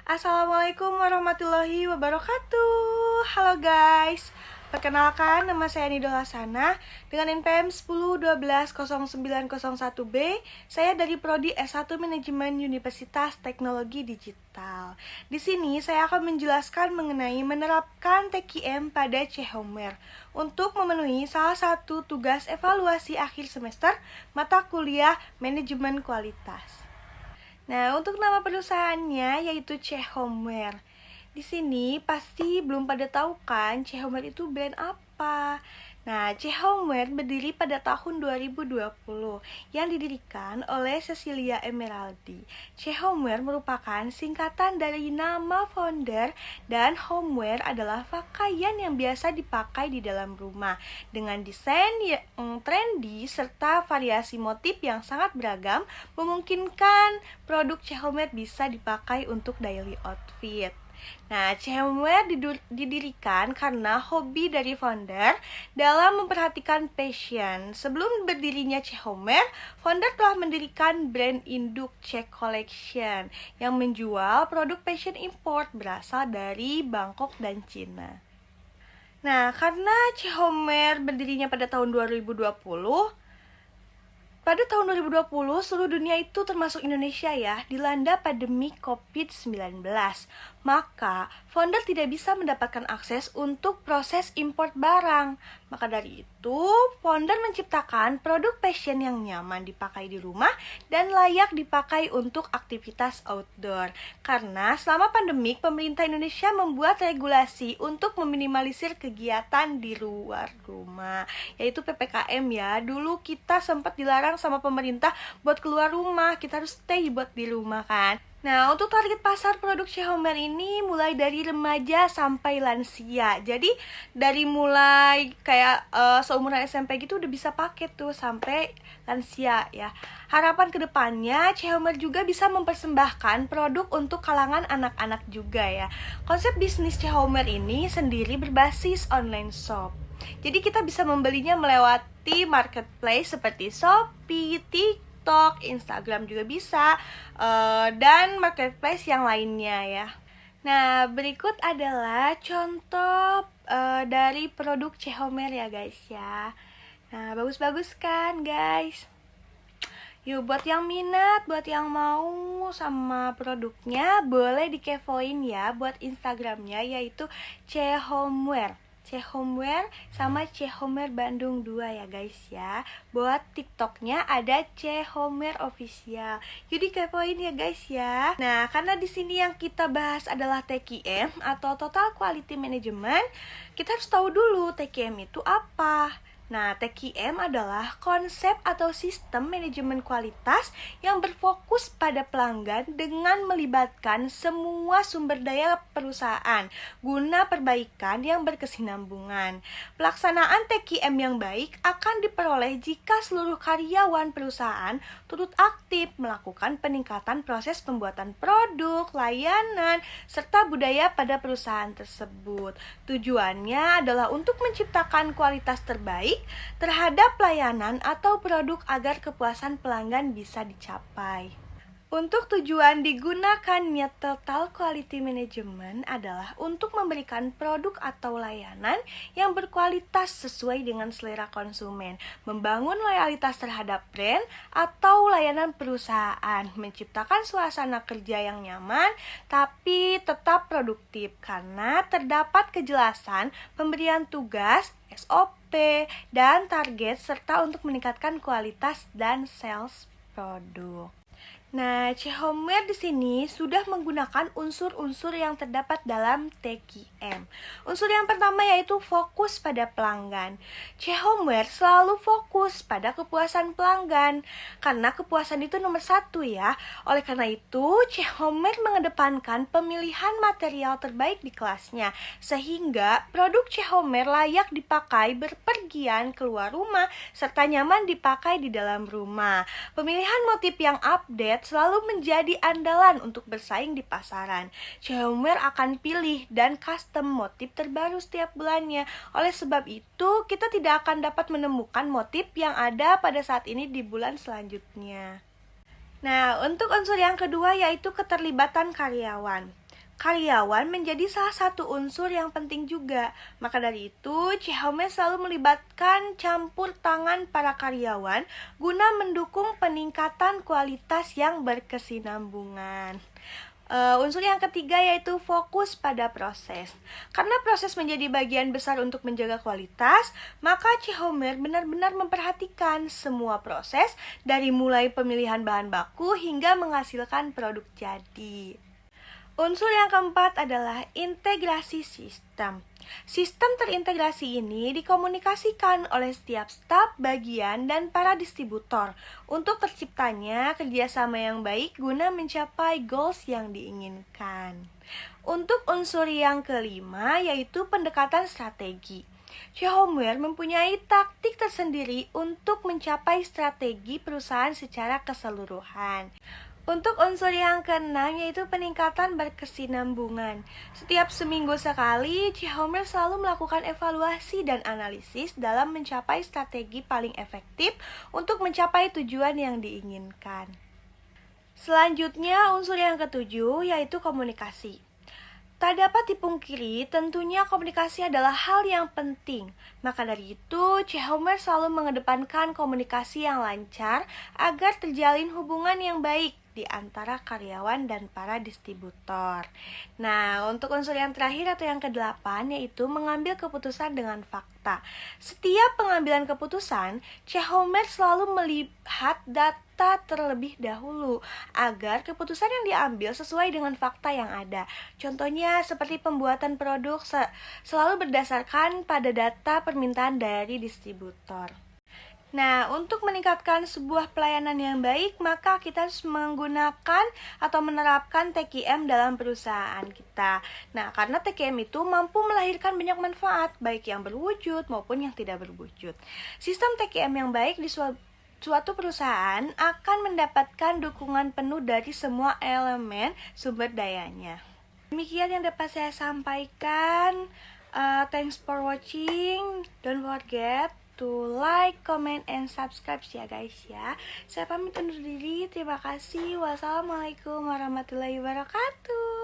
Assalamualaikum warahmatullahi wabarakatuh. Halo guys, perkenalkan nama saya Nidul Hasana dengan NPM 10120901B. Saya dari Prodi S1 Manajemen Universitas Teknologi Digital. Di sini saya akan menjelaskan mengenai menerapkan TQM pada CHOMER untuk memenuhi salah satu tugas evaluasi akhir semester mata kuliah Manajemen Kualitas. Nah, untuk nama perusahaannya yaitu CHOMER. Di sini pasti belum pada tahu kan CHOMER itu brand apa. Nah, CHOMER berdiri pada tahun 2020 yang didirikan oleh Cecilia Emeraldi. CHOMER merupakan singkatan dari nama founder dan homeware adalah pakaian yang biasa dipakai di dalam rumah dengan desain yang trendy serta variasi motif yang sangat beragam memungkinkan produk CHOMER bisa dipakai untuk daily outfit. Nah, CHOMER didirikan karena hobi dari founder dalam memperhatikan fashion. Sebelum berdirinya CHOMER, founder telah mendirikan brand induk C Collection yang menjual produk fashion import berasal dari Bangkok dan Cina. Nah, karena CHOMER berdirinya pada tahun 2020, pada tahun 2020, seluruh dunia itu termasuk Indonesia ya, dilanda pandemi COVID-19. Maka, founder tidak bisa mendapatkan akses untuk proses import barang. Maka dari itu, founder menciptakan produk fashion yang nyaman dipakai di rumah dan layak dipakai untuk aktivitas outdoor. Karena selama pandemik, pemerintah Indonesia membuat regulasi untuk meminimalisir kegiatan di luar rumah, yaitu PPKM ya. Dulu kita sempat dilarang sama pemerintah buat keluar rumah, kita harus stay buat di rumah kan. Nah, untuk target pasar produk CHOMER ini mulai dari remaja sampai lansia. Jadi dari mulai kayak seumuran SMP gitu udah bisa pakai tuh sampai lansia ya. Harapan kedepannya CHOMER juga bisa mempersembahkan produk untuk kalangan anak-anak juga ya. Konsep bisnis CHOMER ini sendiri berbasis online shop. Jadi kita bisa membelinya melewati marketplace seperti Shopee, TikTok, Instagram juga bisa, dan marketplace yang lainnya ya. Nah, berikut adalah contoh dari produk CHOMER ya guys ya. Nah, bagus-bagus kan guys? Yuk, buat yang minat, buat yang mau sama produknya, boleh dikepoin ya buat Instagramnya yaitu CHOMER sama CHOMER Bandung 2 ya guys ya. Buat TikToknya ada CHOMER Official. Jadi kepoin ya guys ya. Nah, karena di sini yang kita bahas adalah TQM atau Total Quality Management, kita harus tahu dulu TQM itu apa. Nah, TQM adalah konsep atau sistem manajemen kualitas yang berfokus pada pelanggan dengan melibatkan semua sumber daya perusahaan guna perbaikan yang berkesinambungan. Pelaksanaan TQM yang baik akan diperoleh jika seluruh karyawan perusahaan turut aktif melakukan peningkatan proses pembuatan produk, layanan, serta budaya pada perusahaan tersebut. Tujuannya adalah untuk menciptakan kualitas terbaik terhadap layanan atau produk agar kepuasan pelanggan bisa dicapai. Untuk tujuan digunakannya Total Quality Management adalah untuk memberikan produk atau layanan yang berkualitas sesuai dengan selera konsumen, membangun loyalitas terhadap brand atau layanan perusahaan, menciptakan suasana kerja yang nyaman tapi tetap produktif karena terdapat kejelasan pemberian tugas, SOP, dan target serta untuk meningkatkan kualitas dan sales produk. Nah, CHOMER di sini sudah menggunakan unsur-unsur yang terdapat dalam TQM. Unsur yang pertama yaitu fokus pada pelanggan. CHOMER selalu fokus pada kepuasan pelanggan, karena kepuasan itu nomor satu ya. Oleh karena itu, CHOMER mengedepankan pemilihan material terbaik di kelasnya, sehingga produk CHOMER layak dipakai berpergian keluar rumah, serta nyaman dipakai di dalam rumah. Pemilihan motif yang update selalu menjadi andalan untuk bersaing di pasaran. CHOMER akan pilih dan custom motif terbaru setiap bulannya. Oleh sebab itu, kita tidak akan dapat menemukan motif yang ada pada saat ini di bulan selanjutnya. Nah, untuk unsur yang kedua yaitu keterlibatan karyawan. Karyawan menjadi salah satu unsur yang penting juga. Maka dari itu, Chehomer selalu melibatkan campur tangan para karyawan guna mendukung peningkatan kualitas yang berkesinambungan. Unsur yang ketiga yaitu fokus pada proses. Karena proses menjadi bagian besar untuk menjaga kualitas, maka Chehomer benar-benar memperhatikan semua proses dari mulai pemilihan bahan baku hingga menghasilkan produk jadi. Unsur yang keempat adalah integrasi sistem. Sistem terintegrasi ini dikomunikasikan oleh setiap staf, bagian, dan para distributor untuk terciptanya kerjasama yang baik guna mencapai goals yang diinginkan. Untuk unsur yang kelima yaitu pendekatan strategi. Chehomer mempunyai taktik tersendiri untuk mencapai strategi perusahaan secara keseluruhan. Untuk unsur yang keenam yaitu peningkatan berkesinambungan. Setiap seminggu sekali, Chehomer selalu melakukan evaluasi dan analisis dalam mencapai strategi paling efektif untuk mencapai tujuan yang diinginkan. Selanjutnya, unsur yang ketujuh yaitu komunikasi. Tak dapat dipungkiri, tentunya komunikasi adalah hal yang penting. Maka dari itu, Chehomer selalu mengedepankan komunikasi yang lancar agar terjalin hubungan yang baik di antara karyawan dan para distributor. Nah, untuk unsur yang terakhir atau yang kedelapan yaitu mengambil keputusan dengan fakta. Setiap pengambilan keputusan, Chehomer selalu melihat data terlebih dahulu agar keputusan yang diambil sesuai dengan fakta yang ada. Contohnya seperti pembuatan produk selalu berdasarkan pada data permintaan dari distributor. Nah, untuk meningkatkan sebuah pelayanan yang baik, maka kita harus menggunakan atau menerapkan TQM dalam perusahaan kita. Nah, karena TQM itu mampu melahirkan banyak manfaat, baik yang berwujud maupun yang tidak berwujud. Sistem TQM yang baik di suatu perusahaan akan mendapatkan dukungan penuh dari semua elemen sumber dayanya. Demikian yang dapat saya sampaikan. Thanks for watching. Don't forget to like, comment, and subscribe ya guys ya. Saya pamit undur diri. Terima kasih. Wassalamualaikum warahmatullahi wabarakatuh.